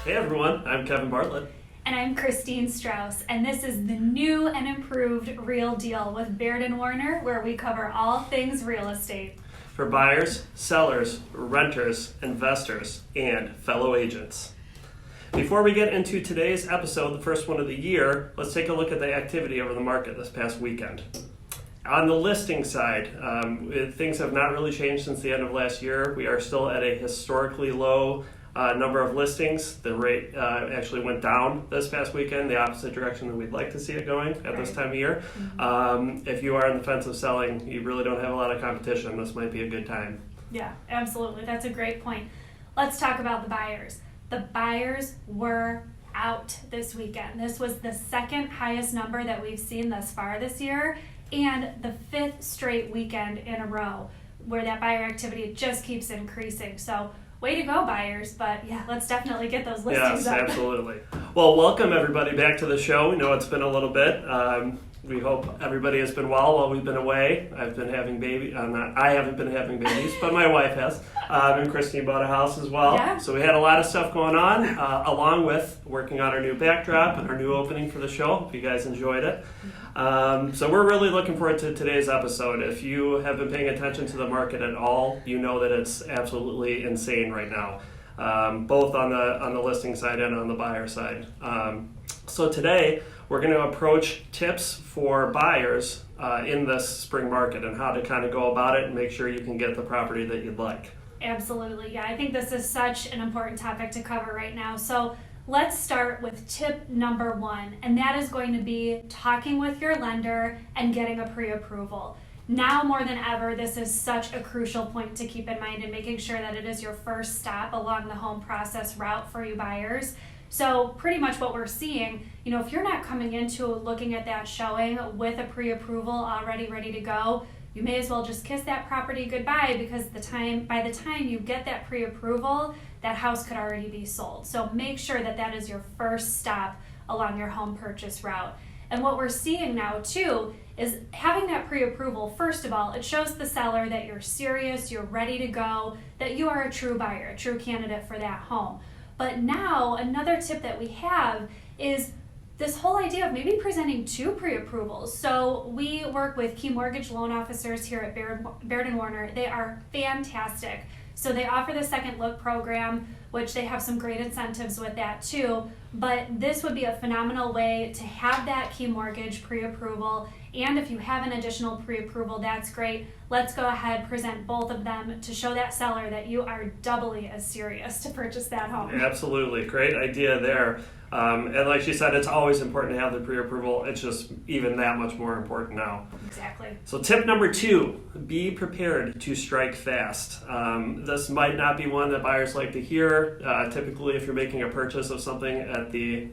Hey everyone, I'm Kevin Bartlett. And I'm Kristine Strauss, and this is the new and improved Real Deal with Baird & Warner, where we cover all things real estate. For buyers, sellers, renters, investors, and fellow agents. Before we get into today's episode, the first one of the year, let's take a look at the activity over the market this past weekend. On the listing side, things have not really changed since the end of last year. We are still at a historically low number of listings. The rate actually went down this past weekend, the opposite direction that we'd like to see it going at this time of year. Mm-hmm. If you are on the fence of selling, you really don't have a lot of competition. This might be a good time. Yeah, absolutely. That's a great point. Let's talk about the buyers. The buyers were out this weekend. This was the second highest number that we've seen thus far this year, and the fifth straight weekend in a row where that buyer activity just keeps increasing. So way to go, buyers. But yeah, let's definitely get those listings up. Yes, absolutely. Well, welcome everybody back to the show. We know it's been a little bit. We hope everybody has been well while we've been away. I've been having babies. I haven't been having babies, but my wife has. And Kristine bought a house as well. Yeah. So we had a lot of stuff going on, along with working on our new backdrop and our new opening for the show. Hope you guys enjoyed it. So we're really looking forward to today's episode. If you have been paying attention to the market at all, you know that it's absolutely insane right now, both on the listing side and on the buyer side. So today we're going to approach tips for buyers in this spring market and how to kind of go about it and make sure you can get the property that you'd like. Absolutely. Yeah, I think this is such an important topic to cover right now. So let's start with tip number one, and that is going to be talking with your lender and getting a pre-approval. Now more than ever, this is such a crucial point to keep in mind in making sure that it is your first stop along the home process route for you buyers. So pretty much what we're seeing, if you're not coming into looking at that showing with a pre-approval already ready to go, you may as well just kiss that property goodbye, because by the time you get that pre-approval, that house could already be sold. So make sure that that is your first stop along your home purchase route. And what we're seeing now too is having that pre-approval. First of all, it shows the seller that you're serious, you're ready to go, that you are a true buyer, a true candidate for that home. But now another tip that we have is this whole idea of maybe presenting two pre-approvals. So we work with key mortgage loan officers here at Baird & Warner. They are fantastic. So they offer the second look program, which they have some great incentives with that too. But this would be a phenomenal way to have that key mortgage pre-approval. And if you have an additional pre-approval, that's great. Let's go ahead, present both of them to show that seller that you are doubly as serious to purchase that home. Absolutely. Great idea there. And like she said, it's always important to have the pre-approval. It's just even that much more important now. Exactly. So tip number 2, be prepared to strike fast. This might not be one that buyers like to hear. Typically, if you're making a purchase of something at the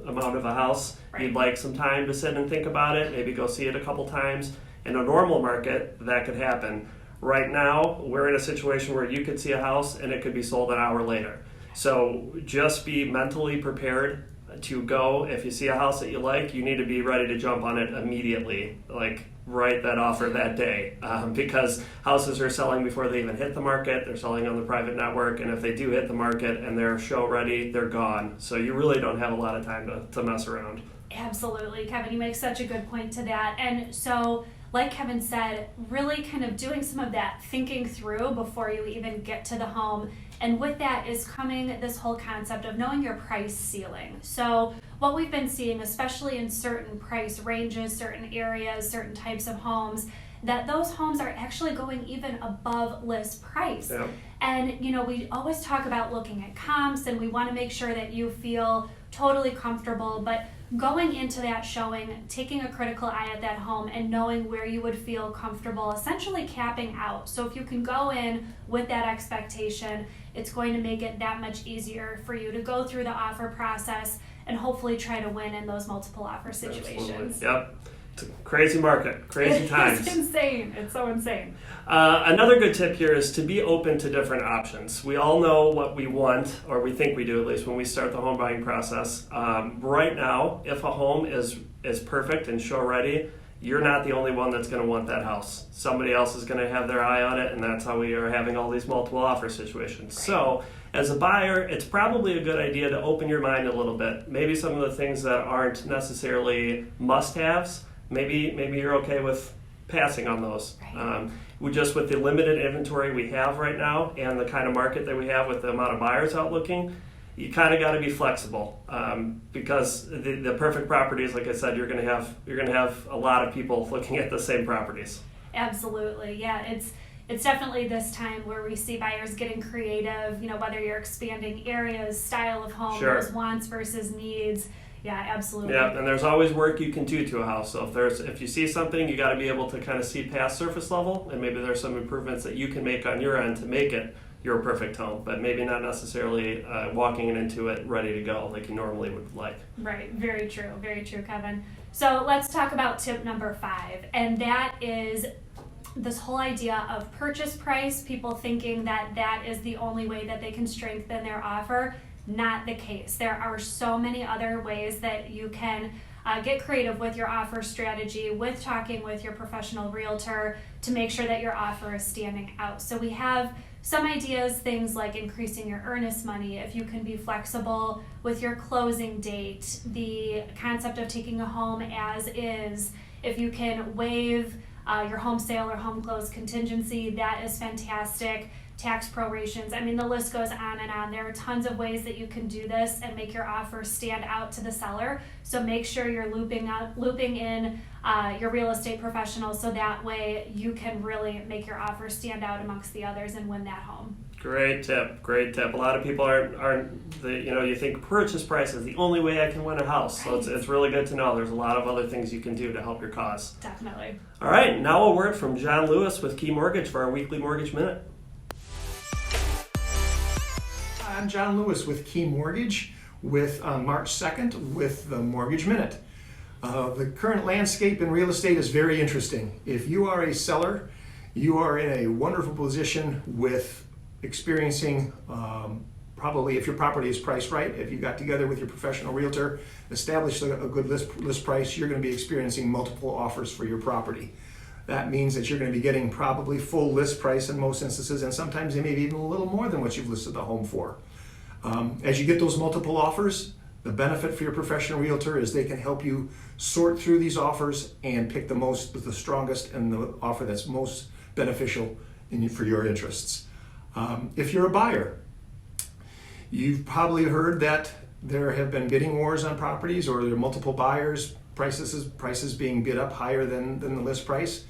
amount of a house, right, you'd like some time to sit and think about it, maybe go see it a couple times. In a normal market, that could happen. Right now, we're in a situation where you could see a house and it could be sold an hour later. So just be mentally prepared to go. If you see a house that you like, you need to be ready to jump on it immediately, like write that offer that day, because houses are selling before they even hit the market. They're selling on the private network, and if they do hit the market and they're show ready, they're gone. So you really don't have a lot of time to mess around. Absolutely, Kevin, you make such a good point to that. And so, like Kevin said, really kind of doing some of that thinking through before you even get to the home. And with that is coming this whole concept of knowing your price ceiling. So what we've been seeing, especially in certain price ranges, certain areas, certain types of homes, that those homes are actually going even above list price. Yeah. And we always talk about looking at comps, and we want to make sure that you feel totally comfortable, but going into that showing, taking a critical eye at that home and knowing where you would feel comfortable, essentially capping out. So if you can go in with that expectation, it's going to make it that much easier for you to go through the offer process and hopefully try to win in those multiple offer situations. Absolutely. Yep. It's a crazy market, crazy times. It's insane. It's so insane. Another good tip here is to be open to different options. We all know what we want, or we think we do at least, when we start the home buying process. Right now, if a home is perfect and show ready, you're not the only one that's going to want that house. Somebody else is going to have their eye on it, and that's how we are having all these multiple offer situations. Right. So as a buyer, it's probably a good idea to open your mind a little bit. Maybe some of the things that aren't necessarily must-haves, maybe you're okay with passing on those. Right. With the limited inventory we have right now and the kind of market that we have with the amount of buyers out looking, you kind of got to be flexible, because the perfect properties, like I said, you're going to have a lot of people looking at the same properties. Absolutely, yeah. It's definitely this time where we see buyers getting creative. Whether you're expanding areas, style of home, Sure. those wants versus needs. Yeah, absolutely. Yeah, and there's always work you can do to a house. So if you see something, you got to be able to kind of see past surface level, and maybe there's some improvements that you can make on your end to make it your perfect home, but maybe not necessarily walking into it ready to go like you normally would like. Right, very true, Kevin. So let's talk about tip number 5, and that is this whole idea of purchase price, people thinking that is the only way that they can strengthen their offer. Not the case. There are so many other ways that you can get creative with your offer strategy, with talking with your professional realtor to make sure that your offer is standing out. So we have some ideas, things like increasing your earnest money, if you can be flexible with your closing date, the concept of taking a home as is, if you can waive your home sale or home close contingency, that is fantastic. Tax prorations, the list goes on and on. There are tons of ways that you can do this and make your offer stand out to the seller. So make sure you're looping in your real estate professional, so that way you can really make your offer stand out amongst the others and win that home. Great tip. A lot of people you think purchase price is the only way I can win a house. Right. So it's really good to know there's a lot of other things you can do to help your cause. Definitely. All right, now a word from John Lewis with Key Mortgage for our weekly Mortgage Minute. I'm John Lewis with Key Mortgage with March 2nd with the Mortgage Minute. The current landscape in real estate is very interesting. If you are a seller, you are in a wonderful position with experiencing, probably if your property is priced right, if you got together with your professional realtor, established a good list price, you're going to be experiencing multiple offers for your property. That means that you're going to be getting probably full list price in most instances, and sometimes they may be even a little more than what you've listed the home for. As you get those multiple offers, the benefit for your professional realtor is they can help you sort through these offers and pick the strongest and the offer that's most beneficial for your interests. If you're a buyer, you've probably heard that there have been bidding wars on properties, or there are multiple buyers, prices being bid up higher than the list price.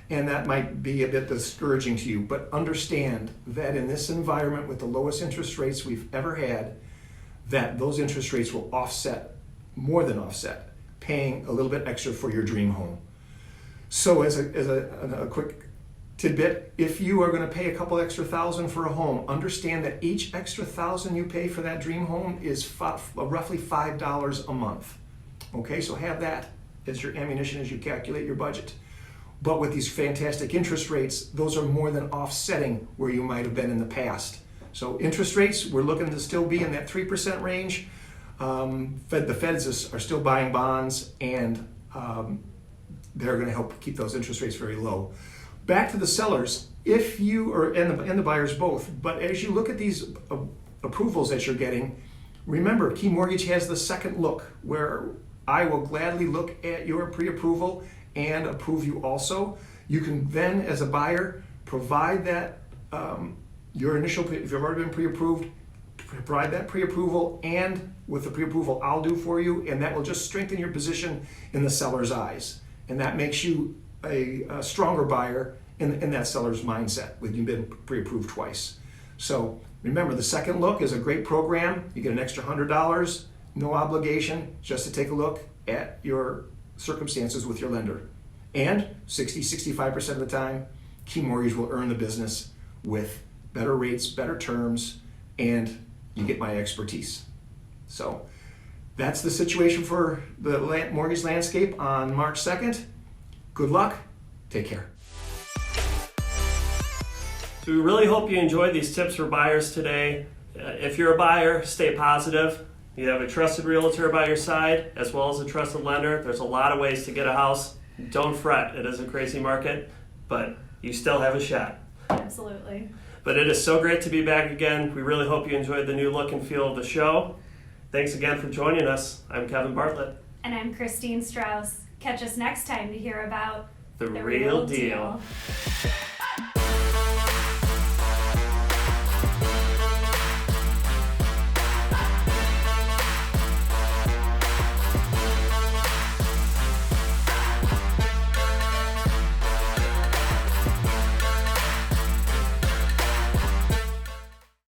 And that might be a bit discouraging to you, but understand that in this environment with the lowest interest rates we've ever had, that those interest rates will more than offset, paying a little bit extra for your dream home. So as a quick tidbit, if you are going to pay a couple extra $1,000 for a home, understand that each extra $1,000 you pay for that dream home is roughly $5 a month. Okay, so have that as your ammunition as you calculate your budget. But with these fantastic interest rates, those are more than offsetting where you might have been in the past. So interest rates, we're looking to still be in that 3% range. The Feds are still buying bonds, and they're going to help keep those interest rates very low. Back to the sellers, if you are, and the buyers both, but as you look at these approvals that you're getting, remember, Key Mortgage has the second look, where I will gladly look at your pre-approval and approve you also. You can then, as a buyer, provide that your initial, if you've already been pre-approved, provide that pre-approval, and with the pre-approval I'll do for you, and that will just strengthen your position in the seller's eyes. And that makes you a stronger buyer in that seller's mindset when you've been pre-approved twice. So remember, the second look is a great program. You get an extra $100, no obligation, just to take a look at your circumstances with your lender. And 65% of the time, Key Mortgage will earn the business with better rates, better terms, and you get my expertise. So that's the situation for the mortgage landscape on March 2nd. Good luck. Take care. So we really hope you enjoyed these tips for buyers today. If you're a buyer, stay positive. You have a trusted realtor by your side, as well as a trusted lender. There's a lot of ways to get a house. don't fret. It is a crazy market, but you still have a shot. Absolutely. But it is so great to be back again. We really hope you enjoyed the new look and feel of the show. Thanks again for joining us. I'm Kevin Bartlett. And I'm Kristine Strauss. Catch us next time to hear about The real deal.